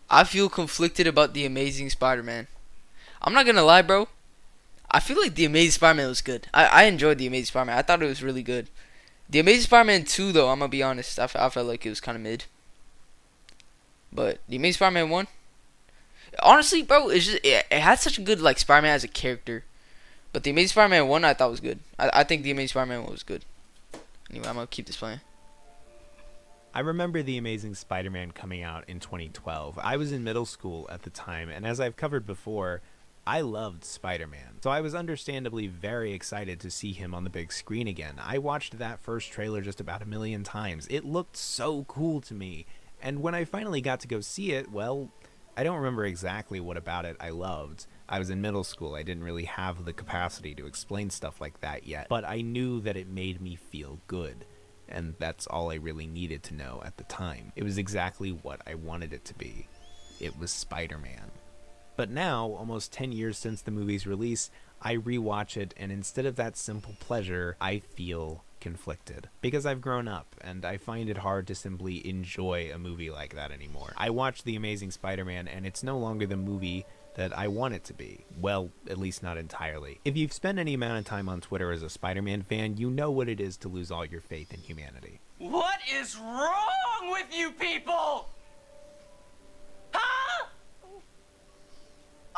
I feel conflicted about the Amazing Spider-Man. I'm not gonna lie, bro. I feel like the Amazing Spider-Man was good. I enjoyed the Amazing Spider-Man. I thought it was really good. The Amazing Spider-Man 2, though, I'm gonna be honest, I felt like it was kind of mid. But the Amazing Spider-Man 1, honestly, bro, it had such a good like Spider-Man as a character. But the Amazing Spider-Man 1, I thought was good. I think the Amazing Spider-Man 1 was good. Anyway, I'm gonna keep this playing. I remember The Amazing Spider-Man coming out in 2012. I was in middle school at the time, and as I've covered before, I loved Spider-Man. So I was understandably very excited to see him on the big screen again. I watched that first trailer just about a million times. It looked so cool to me. And when I finally got to go see it, well, I don't remember exactly what about it I loved. I was in middle school. I didn't really have the capacity to explain stuff like that yet. But I knew that it made me feel good. And that's all I really needed to know at the time. It was exactly what I wanted it to be. It was Spider-Man. But now, almost 10 years since the movie's release, I rewatch it, and instead of that simple pleasure, I feel conflicted. Because I've grown up, and I find it hard to simply enjoy a movie like that anymore. I watch The Amazing Spider-Man, and it's no longer the movie that I want it to be. Well, at least not entirely. If you've spent any amount of time on Twitter as a Spider-Man fan, you know what it is to lose all your faith in humanity. What is wrong with you people? Huh?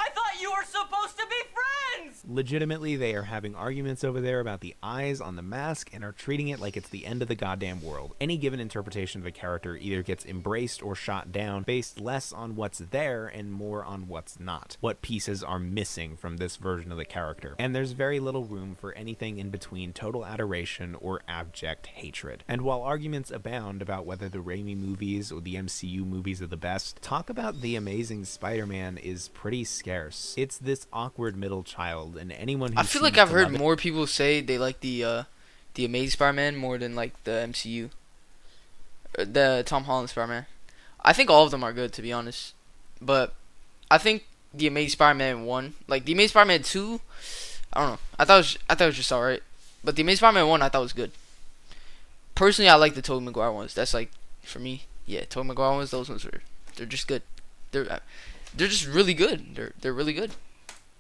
I thought you were supposed to be friends! Legitimately, they are having arguments over there about the eyes on the mask and are treating it like it's the end of the goddamn world. Any given interpretation of a character either gets embraced or shot down based less on what's there and more on what's not. What pieces are missing from this version of the character. And there's very little room for anything in between total adoration or abject hatred. And while arguments abound about whether the Raimi movies or the MCU movies are the best, talk about The Amazing Spider-Man is pretty scarce. It's this awkward middle child, and anyone who I feel like I've heard more people say they like the Amazing Spider-Man more than like the MCU, the Tom Holland Spider-Man. I think all of them are good, to be honest, but I think the Amazing Spider-Man 1, like the Amazing Spider-Man 2, I don't know. I thought it was just alright, but the Amazing Spider-Man 1 I thought was good. Personally, I like the Tobey Maguire ones. That's like for me, yeah, Tobey Maguire ones. Those ones they're just good. They're just really good. They're really good.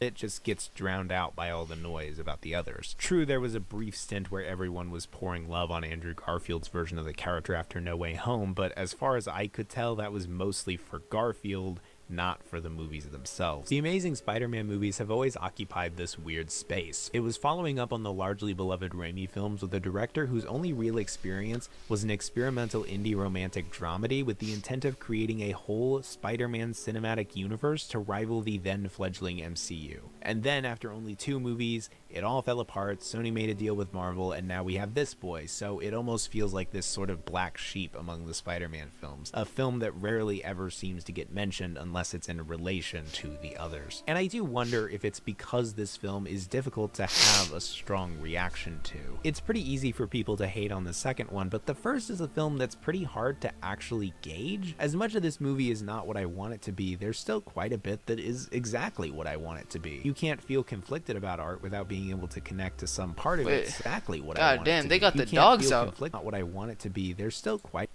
it just gets drowned out by all the noise about the others. True, there was a brief stint where everyone was pouring love on Andrew Garfield's version of the character after No Way Home, but as far as I could tell, that was mostly for Garfield, not for the movies themselves. The Amazing Spider-Man movies have always occupied this weird space. It was following up on the largely beloved Raimi films with a director whose only real experience was an experimental indie romantic dramedy with the intent of creating a whole Spider-Man cinematic universe to rival the then fledgling MCU. And then, after only 2 movies, it all fell apart, Sony made a deal with Marvel, and now we have this boy, so it almost feels like this sort of black sheep among the Spider-Man films. A film that rarely ever seems to get mentioned unless it's in relation to the others. And I do wonder if it's because this film is difficult to have a strong reaction to. It's pretty easy for people to hate on the second one, but the first is a film that's pretty hard to actually gauge. As much of this movie is not what I want it to be, there's still quite a bit that is exactly what I want it to be. You can't feel conflicted about art without being able to connect to some part of it. Exactly what I want it to be. God damn, they got You the can't dogs feel out. Not what I want it to be. There's still quite.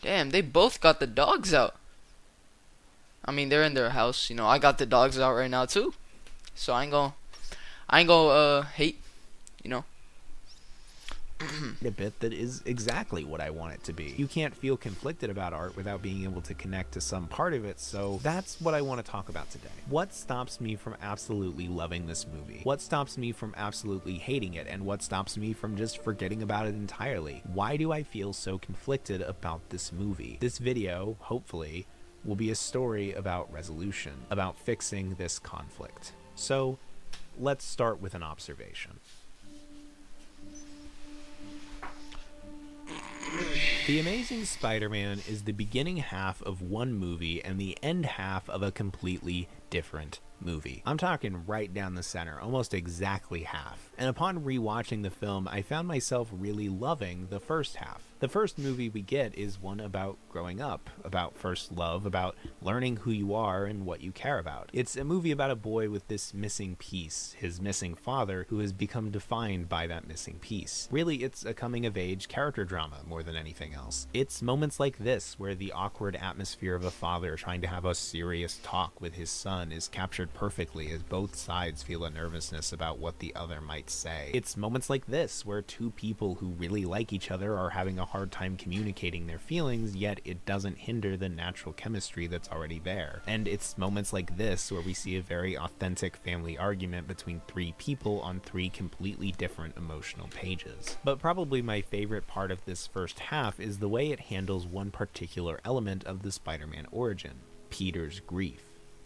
Damn, they both got the dogs out. I mean, they're in their house, you know. I got the dogs out right now too, so I ain't gonna hate, you know. A bit that is exactly what I want it to be. You can't feel conflicted about art without being able to connect to some part of it, so that's what I want to talk about today. What stops me from absolutely loving this movie? What stops me from absolutely hating it? And what stops me from just forgetting about it entirely? Why do I feel so conflicted about this movie? This video, hopefully, will be a story about resolution, about fixing this conflict. So, let's start with an observation. The Amazing Spider-Man is the beginning half of one movie and the end half of a completely different movie. I'm talking right down the center, almost exactly half. And upon rewatching the film, I found myself really loving the first half. The first movie we get is one about growing up, about first love, about learning who you are and what you care about. It's a movie about a boy with this missing piece, his missing father, who has become defined by that missing piece. Really, it's a coming-of-age character drama more than anything else. It's moments like this where the awkward atmosphere of a father trying to have a serious talk with his son is captured perfectly as both sides feel a nervousness about what the other might say. It's moments like this where two people who really like each other are having a hard time communicating their feelings, yet it doesn't hinder the natural chemistry that's already there. And it's moments like this where we see a very authentic family argument between three people on three completely different emotional pages. But probably my favorite part of this first half is the way it handles one particular element of the Spider-Man origin: Peter's grief.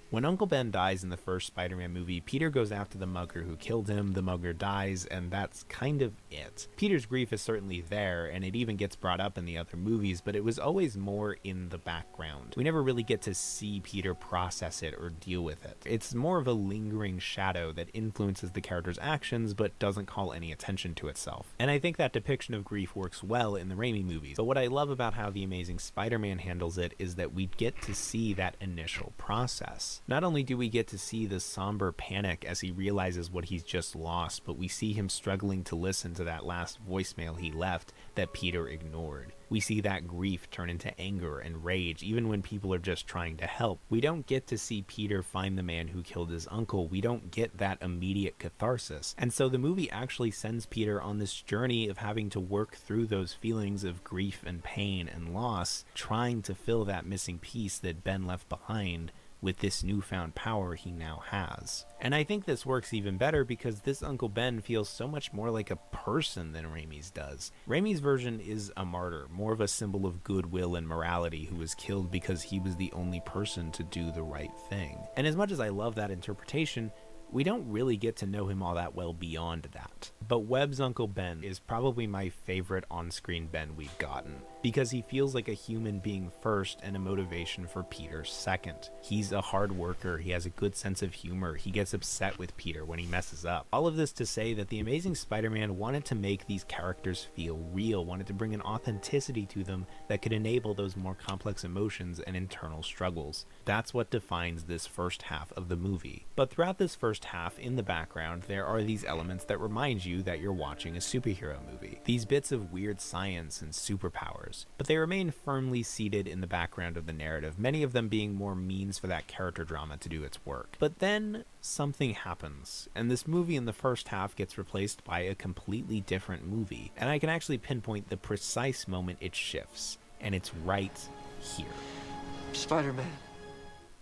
When Uncle Ben dies in the first Spider-Man movie, Peter goes after the mugger who killed him, the mugger dies, and that's kind of it. Peter's grief is certainly there, and it even gets brought up in the other movies, but it was always more in the background. We never really get to see Peter process it or deal with it. It's more of a lingering shadow that influences the character's actions, but doesn't call any attention to itself. And I think that depiction of grief works well in the Raimi movies, but what I love about how The Amazing Spider-Man handles it is that we get to see that initial process. Not only do we get to see the somber panic as he realizes what he's just lost, but we see him struggling to listen to that last voicemail he left that Peter ignored. We see that grief turn into anger and rage, even when people are just trying to help. We don't get to see Peter find the man who killed his uncle. We don't get that immediate catharsis. And so the movie actually sends Peter on this journey of having to work through those feelings of grief and pain and loss, trying to fill that missing piece that Ben left behind with this newfound power he now has. And I think this works even better because this Uncle Ben feels so much more like a person than Raimi's does. Raimi's version is a martyr, more of a symbol of goodwill and morality, who was killed because he was the only person to do the right thing. And as much as I love that interpretation, we don't really get to know him all that well beyond that. But Webb's Uncle Ben is probably my favorite on-screen Ben we've gotten, because he feels like a human being first and a motivation for Peter second. He's a hard worker, he has a good sense of humor, he gets upset with Peter when he messes up. All of this to say that The Amazing Spider-Man wanted to make these characters feel real, wanted to bring an authenticity to them that could enable those more complex emotions and internal struggles. That's what defines this first half of the movie. But throughout this first half, in the background, there are these elements that remind you that you're watching a superhero movie. These bits of weird science and superpowers. But they remain firmly seated in the background of the narrative, many of them being more means for that character drama to do its work. But then something happens, and this movie in the first half gets replaced by a completely different movie. And I can actually pinpoint the precise moment it shifts, and it's right here. Spider-Man.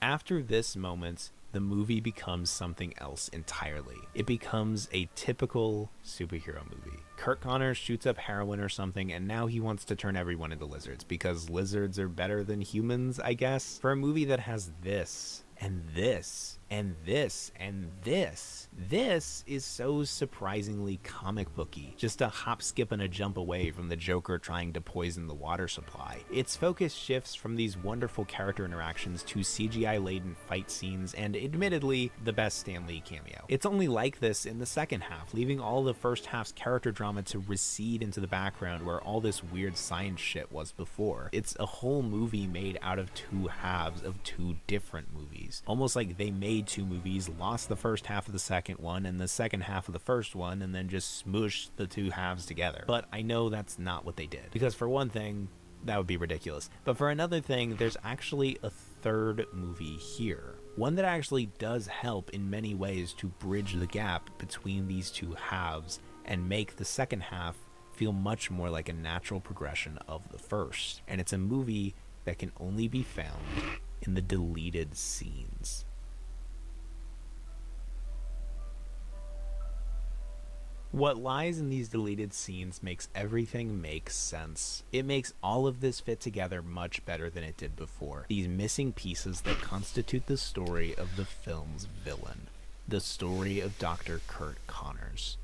After this moment, the movie becomes something else entirely. It becomes a typical superhero movie. Kurt Connors shoots up heroin or something, and now he wants to turn everyone into lizards because lizards are better than humans, I guess. For a movie that has this, and this, and this, and this is so surprisingly comic booky. Just a hop, skip, and a jump away from the Joker trying to poison the water supply. Its focus shifts from these wonderful character interactions to CGI-laden fight scenes and, admittedly, the best Stan Lee cameo. It's only like this in the second half, leaving all the first half's character drama to recede into the background where all this weird science shit was before. It's a whole movie made out of two halves of two different movies. Almost like they made two movies, lost the first half of the second one and the second half of the first one, and then just smooshed the two halves together. But I know that's not what they did, because for one thing, that would be ridiculous. But for another thing, there's actually a third movie here. One that actually does help in many ways to bridge the gap between these two halves and make the second half feel much more like a natural progression of the first. And it's a movie that can only be found in the deleted scenes. What lies in these deleted scenes makes everything make sense. It makes all of this fit together much better than it did before. These missing pieces that constitute the story of the film's villain. The story of Dr. Kurt Connors.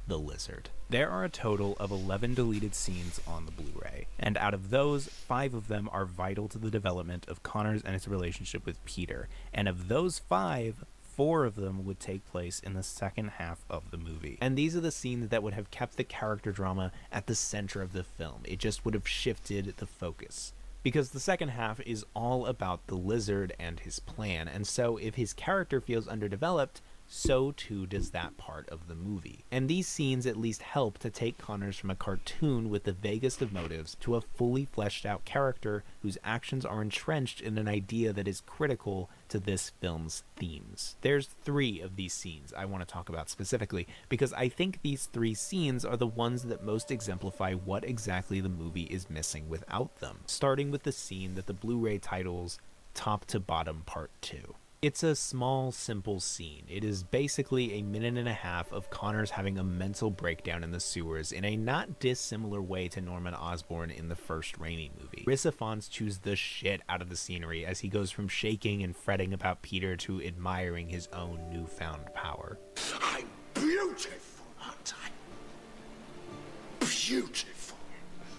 the Lizard. There are a total of 11 deleted scenes on the Blu-ray, and out of those, 5 of them are vital to the development of Connors and his relationship with Peter, and of those 5, 4 of them would take place in the second half of the movie. And these are the scenes that would have kept the character drama at the center of the film. It just would have shifted the focus. Because the second half is all about the Lizard and his plan, and so if his character feels underdeveloped, so too does that part of the movie. And these scenes at least help to take Connors from a cartoon with the vaguest of motives to a fully fleshed out character whose actions are entrenched in an idea that is critical to this film's themes. There's 3 of these scenes I want to talk about specifically, because I think these 3 scenes are the ones that most exemplify what exactly the movie is missing without them. Starting with the scene that the Blu-ray titles Top to Bottom Part 2. It's a small, simple scene. It is basically a minute and a half of Connors having a mental breakdown in the sewers in a not dissimilar way to Norman Osborn in the first Raimi movie. Chris Ifans chews the shit out of the scenery as he goes from shaking and fretting about Peter to admiring his own newfound power. I'm beautiful, aren't I? Beautiful.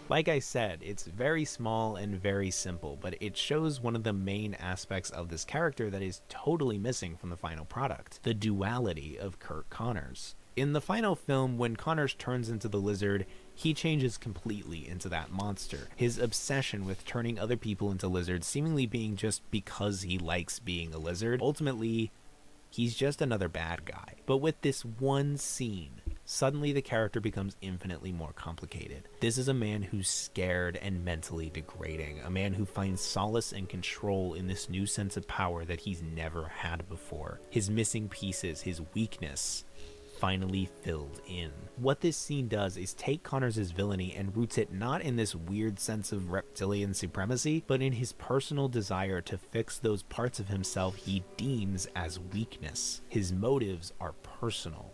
Like I said, it's very small and very simple, but it shows one of the main aspects of this character that is totally missing from the final product, the duality of Curt Connors. In the final film, when Connors turns into the Lizard, he changes completely into that monster. His obsession with turning other people into lizards seemingly being just because he likes being a lizard. Ultimately, he's just another bad guy. But with this one scene, suddenly the character becomes infinitely more complicated. This is a man who's scared and mentally degrading, a man who finds solace and control in this new sense of power that he's never had before. His missing pieces, his weakness, finally filled in. What this scene does is take Connors' villainy and roots it not in this weird sense of reptilian supremacy, but in his personal desire to fix those parts of himself he deems as weakness. His motives are personal.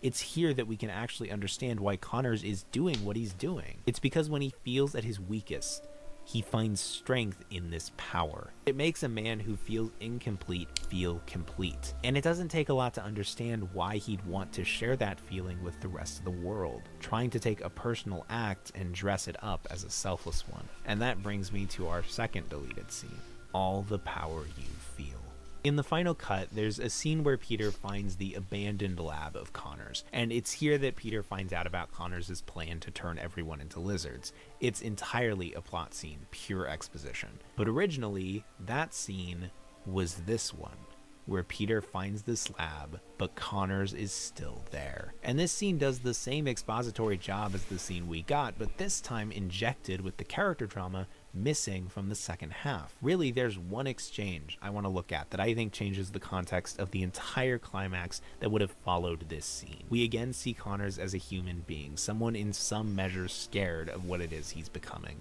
It's here that we can actually understand why Connors is doing what he's doing. It's because when he feels at his weakest, he finds strength in this power. It makes a man who feels incomplete feel complete. And it doesn't take a lot to understand why he'd want to share that feeling with the rest of the world, trying to take a personal act and dress it up as a selfless one. And that brings me to our second deleted scene, all the power you feel. In the final cut, there's a scene where Peter finds the abandoned lab of Connors, and it's here that Peter finds out about Connors' plan to turn everyone into lizards. It's entirely a plot scene, pure exposition. But originally, that scene was this one, where Peter finds this lab, but Connors is still there. And this scene does the same expository job as the scene we got, but this time injected with the character drama missing from the second half. Really, there's one exchange I want to look at that I think changes the context of the entire climax that would have followed this scene. We again see Connors as a human being, someone in some measure scared of what it is he's becoming.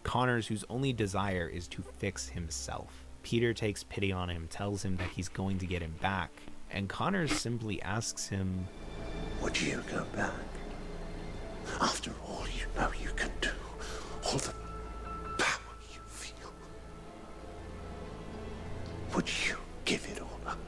Connors whose only desire is to fix himself. Peter takes pity on him, tells him that he's going to get him back, and Connors simply asks him, Would you go back? After all you know you can do, all the power you feel, would you give it all up?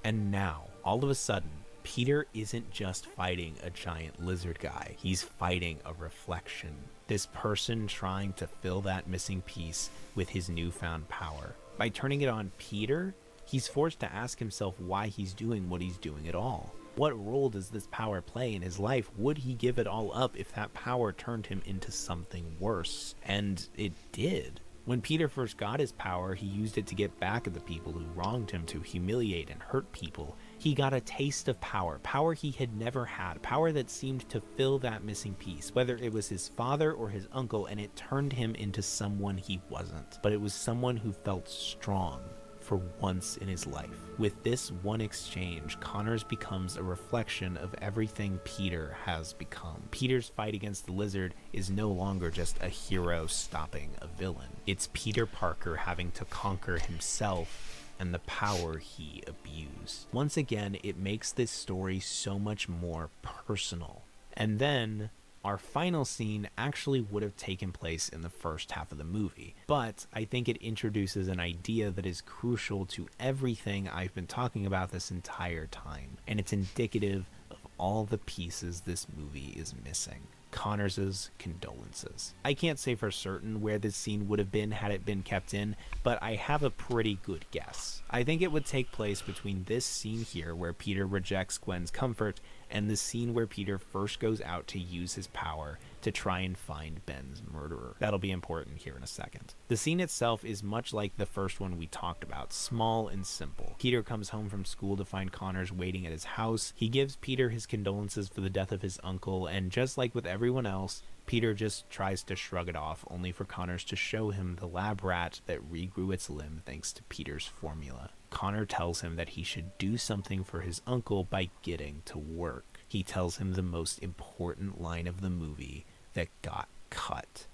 And now, all of a sudden, Peter isn't just fighting a giant lizard guy, he's fighting a reflection. This person trying to fill that missing piece with his newfound power. By turning it on Peter, he's forced to ask himself why he's doing what he's doing at all. What role does this power play in his life? Would he give it all up if that power turned him into something worse? And it did. When Peter first got his power, he used it to get back at the people who wronged him, to humiliate and hurt people. He got a taste of power, power he had never had, power that seemed to fill that missing piece, whether it was his father or his uncle, and it turned him into someone he wasn't. But it was someone who felt strong for once in his life. With this one exchange, Connors becomes a reflection of everything Peter has become. Peter's fight against the lizard is no longer just a hero stopping a villain. It's Peter Parker having to conquer himself and the power he abused. Once again, it makes this story so much more personal. And then, our final scene actually would have taken place in the first half of the movie, but I think it introduces an idea that is crucial to everything I've been talking about this entire time, and it's indicative of all the pieces this movie is missing. Connors's condolences. I can't say for certain where this scene would have been had it been kept in, but I have a pretty good guess. I think it would take place between this scene here where Peter rejects Gwen's comfort and the scene where Peter first goes out to use his power to try and find Ben's murderer. That'll be important here in a second. The scene itself is much like the first one we talked about, small and simple. Peter comes home from school to find Connors waiting at his house. He gives Peter his condolences for the death of his uncle, and just like with everyone else, Peter just tries to shrug it off, only for Connors to show him the lab rat that regrew its limb thanks to Peter's formula. Connor tells him that he should do something for his uncle by getting to work. He tells him the most important line of the movie that got cut.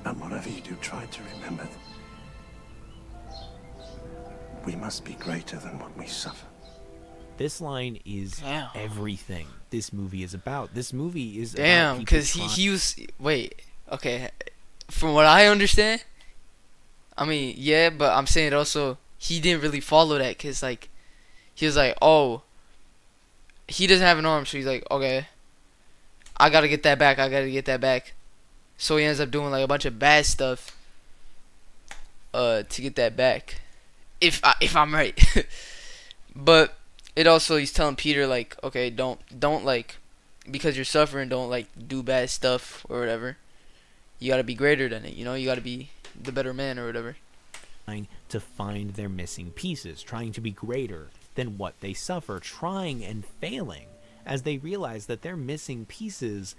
And whatever you do, try to remember that we must be greater than what we suffer. This line is everything this movie is about. This movie is damn, because he was, wait, okay, from what I understand, I mean, yeah, but I'm saying also, he didn't really follow that, because, like, he was like, oh, he doesn't have an arm, so he's like, okay, I gotta get that back, so he ends up doing, like, a bunch of bad stuff, to get that back, if I'm right, but it also, he's telling Peter, like, okay, don't, like, because you're suffering, don't, like, do bad stuff, or whatever, you gotta be greater than it, you know, you gotta be the better man, or whatever. Trying to find their missing pieces, trying to be greater than what they suffer, trying and failing, as they realize that their missing pieces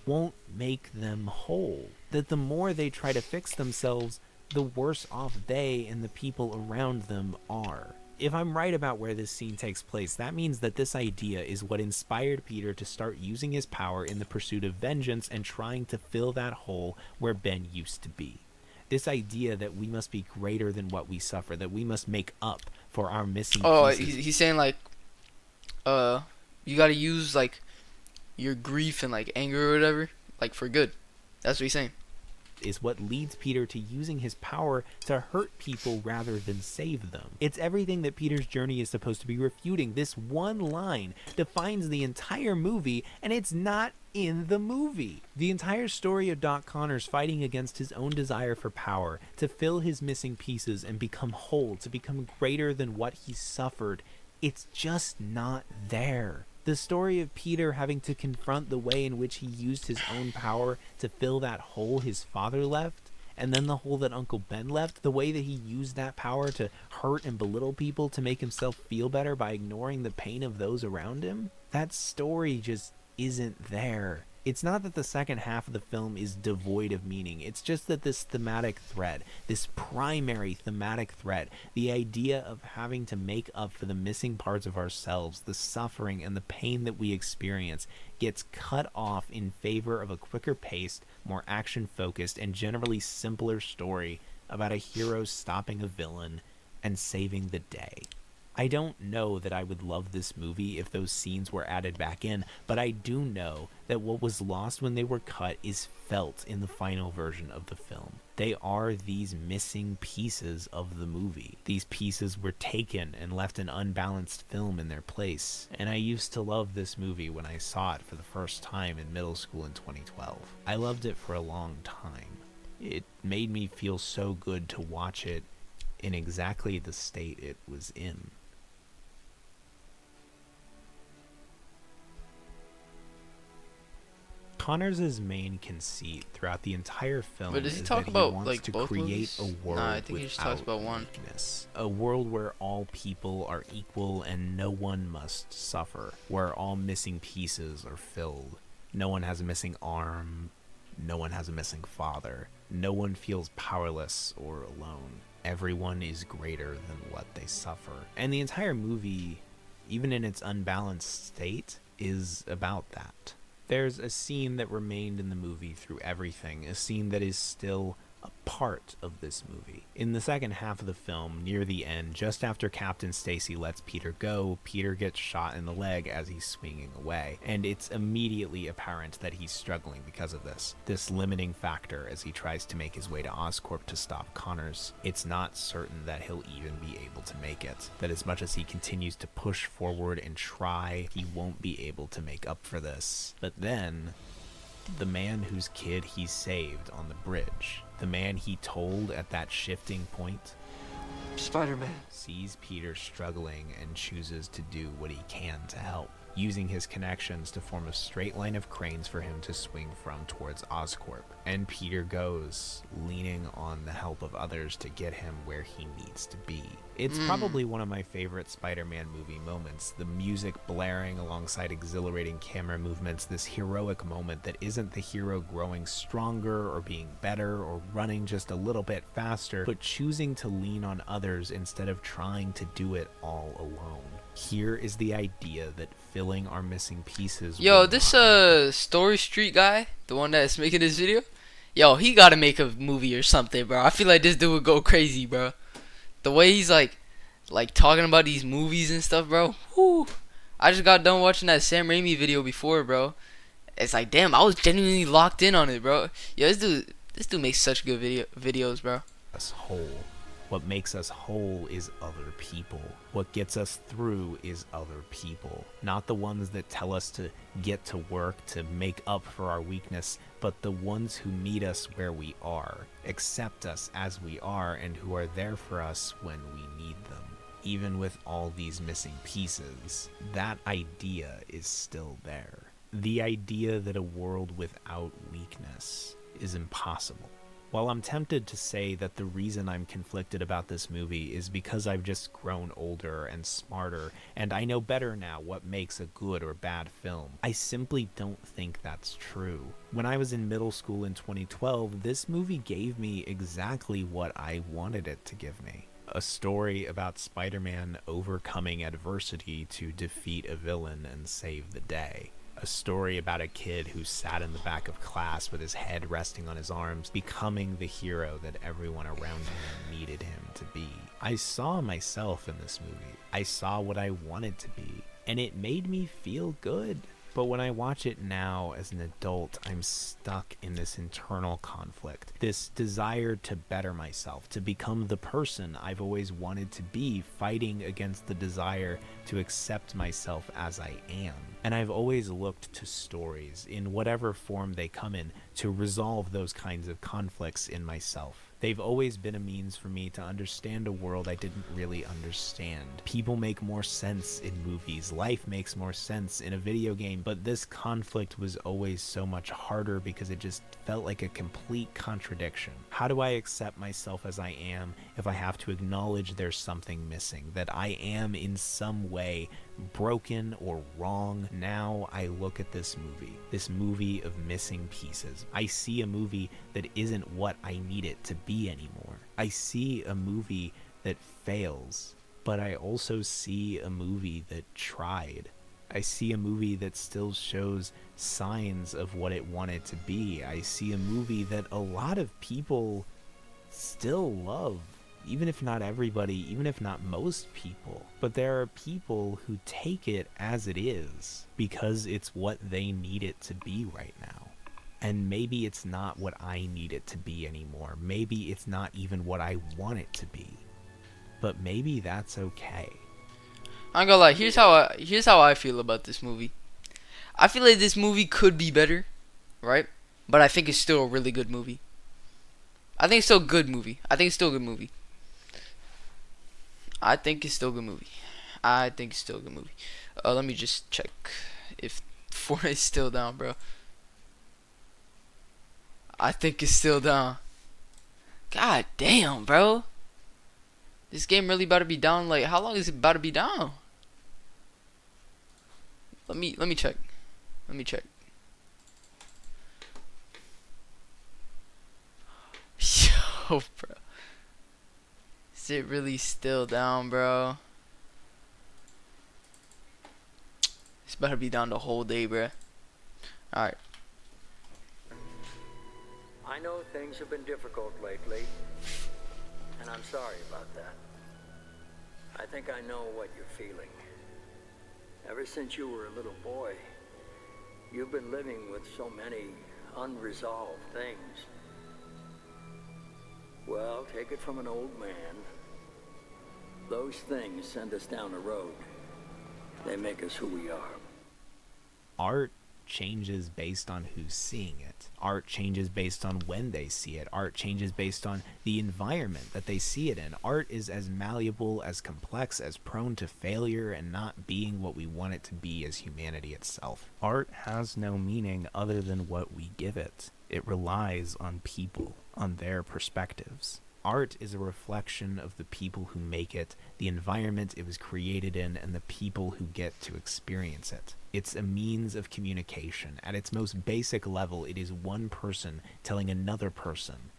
won't make them whole, that the more they try to fix themselves, the worse off they and the people around them are. If I'm right about where this scene takes place, that means that this idea is what inspired Peter to start using his power in the pursuit of vengeance and trying to fill that hole where Ben used to be. This idea that we must be greater than what we suffer, that we must make up for our missing pieces. He's saying, like, you gotta use, like, your grief and, like, anger or whatever, like, for good. That's what he's saying. Is what leads Peter to using his power to hurt people rather than save them. It's everything that Peter's journey is supposed to be refuting. This one line defines the entire movie, and it's not in the movie. The entire story of Doc Connors fighting against his own desire for power, to fill his missing pieces and become whole, to become greater than what he suffered, it's just not there. The story of Peter having to confront the way in which he used his own power to fill that hole his father left, and then the hole that Uncle Ben left, the way that he used that power to hurt and belittle people to make himself feel better by ignoring the pain of those around him, that story just isn't there. It's not that the second half of the film is devoid of meaning. It's just that this thematic thread, this primary thematic thread, the idea of having to make up for the missing parts of ourselves, the suffering and the pain that we experience, gets cut off in favor of a quicker paced, more action-focused, and generally simpler story about a hero stopping a villain and saving the day. I don't know that I would love this movie if those scenes were added back in, but I do know that what was lost when they were cut is felt in the final version of the film. They are these missing pieces of the movie. These pieces were taken and left an unbalanced film in their place. And I used to love this movie when I saw it for the first time in middle school in 2012. I loved it for a long time. It made me feel so good to watch it in exactly the state it was in. Connors' main conceit throughout the entire film but does he is talk that about, he wants like, to both create movies? a world Nah, I think he just talks without about one. weakness. A world where all people are equal and no one must suffer. Where all missing pieces are filled. No one has a missing arm. No one has a missing father. No one feels powerless or alone. Everyone is greater than what they suffer. And the entire movie, even in its unbalanced state, is about that. There's a scene that remained in the movie through everything, a scene that is still a part of this movie. In the second half of the film, near the end, just after Captain Stacy lets Peter go, Peter gets shot in the leg as he's swinging away, and it's immediately apparent that he's struggling because of this limiting factor as he tries to make his way to Oscorp to stop Connors. It's not certain that he'll even be able to make it, that as much as he continues to push forward and try, he won't be able to make up for this. But then, the man whose kid he saved on the bridge, the man he told at that shifting point, Spider-Man. sees Peter struggling and chooses to do what he can to help, using his connections to form a straight line of cranes for him to swing from towards Oscorp. And Peter goes, leaning on the help of others to get him where he needs to be. It's probably one of my favorite Spider-Man movie moments, the music blaring alongside exhilarating camera movements, this heroic moment that isn't the hero growing stronger or being better or running just a little bit faster, but choosing to lean on others instead of trying to do it all alone. Here is the idea that filling our missing pieces. Yo, this Story Street guy, the one that's making this video, yo, he gotta make a movie or something, bro. I feel like this dude would go crazy, bro. The way he's like talking about these movies and stuff, bro. Whew. I just got done watching that Sam Raimi video before, bro. It's like, damn, I was genuinely locked in on it, bro. Yo, this dude makes such good videos, bro. Us whole. What makes us whole is other people. What gets us through is other people. Not the ones that tell us to get to work to make up for our weakness, but the ones who meet us where we are, accept us as we are, and who are there for us when we need them. Even with all these missing pieces, that idea is still there. The idea that a world without weakness is impossible. While I'm tempted to say that the reason I'm conflicted about this movie is because I've just grown older and smarter, and I know better now what makes a good or bad film, I simply don't think that's true. When I was in middle school in 2012, this movie gave me exactly what I wanted it to give me. A story about Spider-Man overcoming adversity to defeat a villain and save the day. A story about a kid who sat in the back of class with his head resting on his arms, becoming the hero that everyone around him needed him to be. I saw myself in this movie. I saw what I wanted to be, and it made me feel good. But when I watch it now as an adult, I'm stuck in this internal conflict, this desire to better myself, to become the person I've always wanted to be, fighting against the desire to accept myself as I am. And I've always looked to stories, in whatever form they come in, to resolve those kinds of conflicts in myself. They've always been a means for me to understand a world I didn't really understand. People make more sense in movies. Life makes more sense in a video game. But this conflict was always so much harder because it just felt like a complete contradiction. How do I accept myself as I am if I have to acknowledge there's something missing, that I am in some way broken or wrong? Now I look at this movie of missing pieces. I see a movie that isn't what I need it to be anymore. I see a movie that fails, but I also see a movie that tried. I see a movie that still shows signs of what it wanted to be. I see a movie that a lot of people still love. Even if not everybody, even if not most people. But there are people who take it as it is because it's what they need it to be right now. And maybe it's not what I need it to be anymore. Maybe it's not even what I want it to be. But maybe that's okay. I'm gonna lie, here's how I feel about this movie. I feel like this movie could be better, right? But I think it's still a really good movie. I think it's still a good movie. I think it's still a good movie. Let me just check if Fortnite's still down, bro. I think it's still down. God damn, bro. This game really about to be down. Like, how long is it about to be down? Let me check. Yo, bro. Is it really still down, bro? It's about to be down the whole day, bro. Alright. I know things have been difficult lately, and I'm sorry about that. I think I know what you're feeling. Ever since you were a little boy, you've been living with so many unresolved things. Well, take it from an old man. Those things send us down a road. They make us who we are. Art changes based on who's seeing it. Art changes based on when they see it. Art changes based on the environment that they see it in. Art is as malleable, as complex, as prone to failure and not being what we want it to be as humanity itself. Art has no meaning other than what we give it. It relies on people, on their perspectives. Art is a reflection of the people who make it, the environment it was created in, and the people who get to experience it. It's a means of communication. At its most basic level, it is one person telling another person,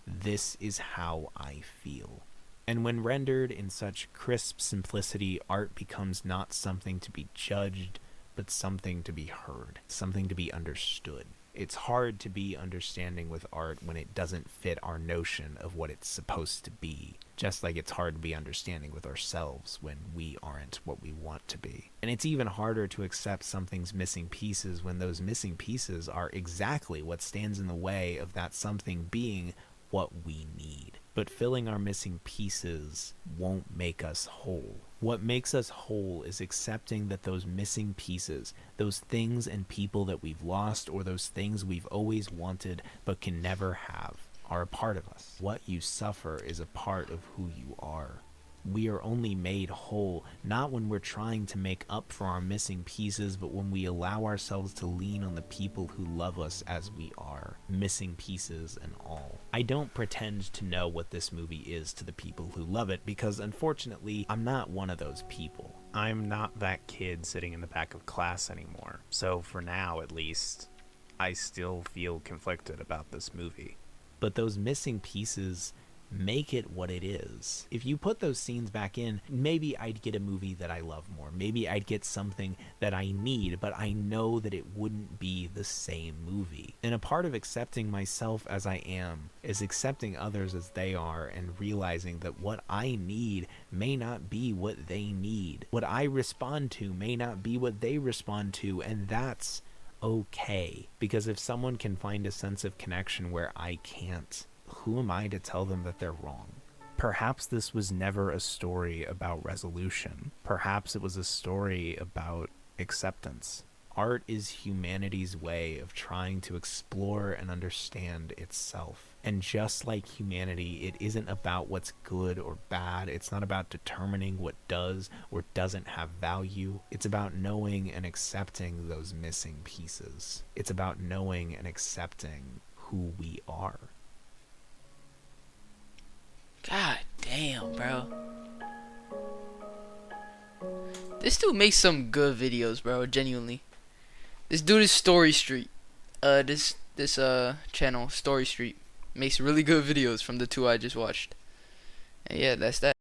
"This is how I feel." And when rendered in such crisp simplicity, art becomes not something to be judged, but something to be heard, something to be understood. It's hard to be understanding with art when it doesn't fit our notion of what it's supposed to be, just like it's hard to be understanding with ourselves when we aren't what we want to be. And it's even harder to accept something's missing pieces when those missing pieces are exactly what stands in the way of that something being what we need. But filling our missing pieces won't make us whole. What makes us whole is accepting that those missing pieces, those things and people that we've lost, or those things we've always wanted but can never have, are a part of us. What you suffer is a part of who you are. We are only made whole, not when we're trying to make up for our missing pieces, but when we allow ourselves to lean on the people who love us as we are, missing pieces and all. I don't pretend to know what this movie is to the people who love it, because unfortunately, I'm not one of those people. I'm not that kid sitting in the back of class anymore. So for now, at least, I still feel conflicted about this movie. But those missing pieces make it what it is. If you put those scenes back in, maybe I'd get a movie that I love more. Maybe I'd get something that I need, but I know that it wouldn't be the same movie. And a part of accepting myself as I am is accepting others as they are and realizing that what I need may not be what they need. What I respond to may not be what they respond to, and that's okay. Because if someone can find a sense of connection where I can't, who am I to tell them that they're wrong? Perhaps this was never a story about resolution. Perhaps it was a story about acceptance. Art is humanity's way of trying to explore and understand itself. And just like humanity, it isn't about what's good or bad. It's not about determining what does or doesn't have value. It's about knowing and accepting those missing pieces. It's about knowing and accepting who we are. God damn, bro. This dude makes some good videos, bro. Genuinely. This dude is Story Street. This channel, Story Street, makes really good videos from the two I just watched. And yeah, that's that.